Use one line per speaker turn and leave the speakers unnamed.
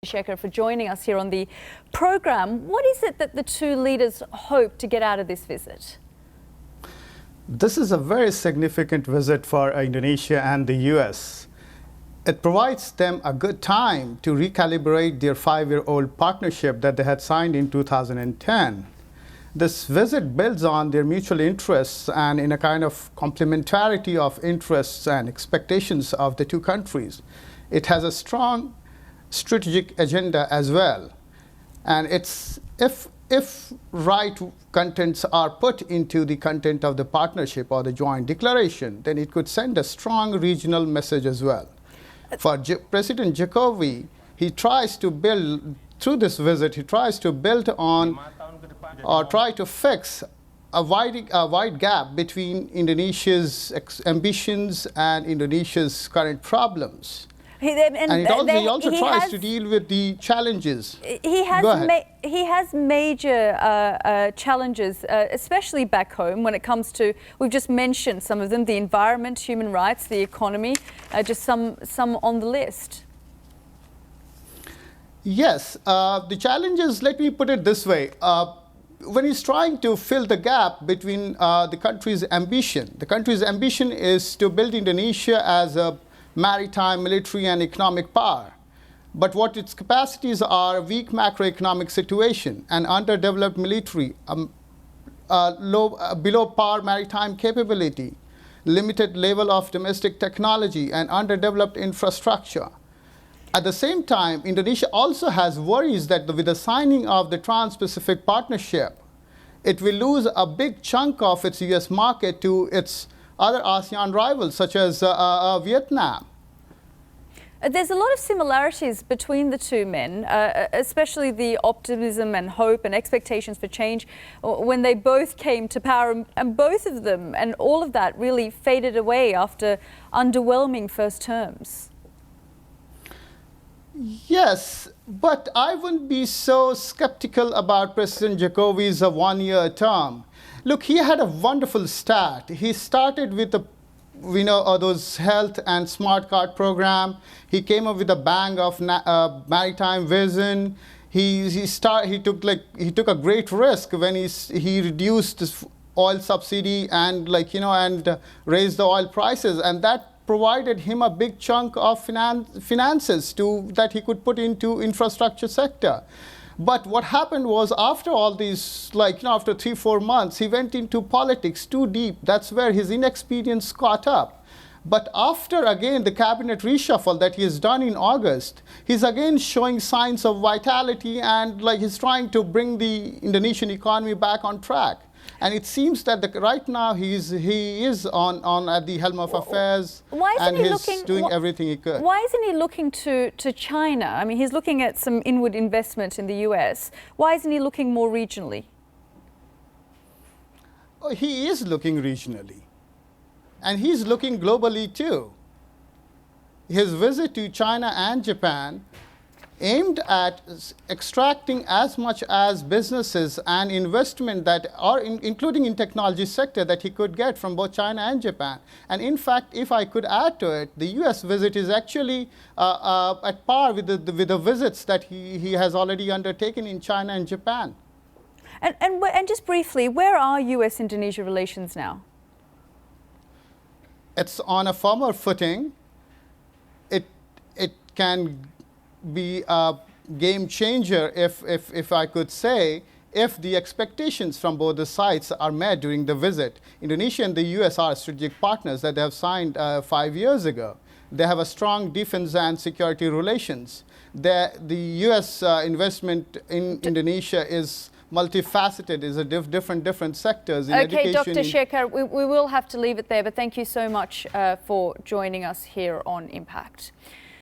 Shekhar, for joining us here on the program. What is it that the two leaders hope to get out of this visit?
This is a very significant visit for Indonesia and the US. It provides them a good time to recalibrate their five-year-old partnership that they had signed in 2010. This visit builds on their mutual interests and in a kind of complementarity of interests and expectations of the two countries. It has a strong strategic agenda as well, and it's if right contents are put into the content of the partnership or the joint declaration, then it could send a strong regional message as well. For President Jokowi, he tries to build through this visit, he tries to build on or try to fix a wide gap between Indonesia's ambitions and Indonesia's current problems. He also tries to deal with the challenges.
He has major challenges, especially back home when it comes to, we've just mentioned some of them, the environment, human rights, the economy, just some on the list.
Yes, the challenges, let me put it this way. When he's trying to fill the gap between the country's ambition is to build Indonesia as a maritime, military, and economic power. But what its capacities are: weak macroeconomic situation, an underdeveloped military, below par maritime capability, limited level of domestic technology, and underdeveloped infrastructure. At the same time, Indonesia also has worries that with the signing of the Trans-Pacific Partnership, it will lose a big chunk of its US market to its other ASEAN rivals, such as Vietnam.
There's a lot of similarities between the two men, especially the optimism and hope and expectations for change when they both came to power, and both of them and all of that really faded away after underwhelming first terms.
Yes, but I wouldn't be so skeptical about President Jokowi's one-year term. Look, he had a wonderful start. He started with those health and smart card program. He came up with a bang of maritime vision. He took a great risk when he reduced this oil subsidy and raised the oil prices, and that provided him a big chunk of finances that he could put into infrastructure sector. But what happened was, after all these, after 3-4 months, he went into politics too deep. That's where his inexperience caught up. But after, again, the cabinet reshuffle that he has done in August, he's again showing signs of vitality, and he's trying to bring the Indonesian economy back on track. And it seems that right now he is at the helm of affairs, and he's doing everything he could.
Why isn't he looking to China? I mean, he's looking at some inward investment in the US. Why isn't he looking more regionally?
Oh, he is looking regionally, and he's looking globally too. His visit to China and Japan aimed at extracting as much as businesses and investment that are including in technology sector that he could get from both China and Japan. And in fact, if I could add to it, the US visit is actually at par with the visits that he has already undertaken in China and Japan.
And just briefly, where are US-Indonesia relations now?
It's on a firmer footing. It can be a game changer, if I could say, if the expectations from both the sides are met during the visit. Indonesia and the US are strategic partners that they have signed 5 years ago. They have a strong defense and security relations. The US investment in Indonesia is multifaceted, is a different sectors in education.
Okay, Dr. Shekhar, we will have to leave it there, but thank you so much for joining us here on Impact.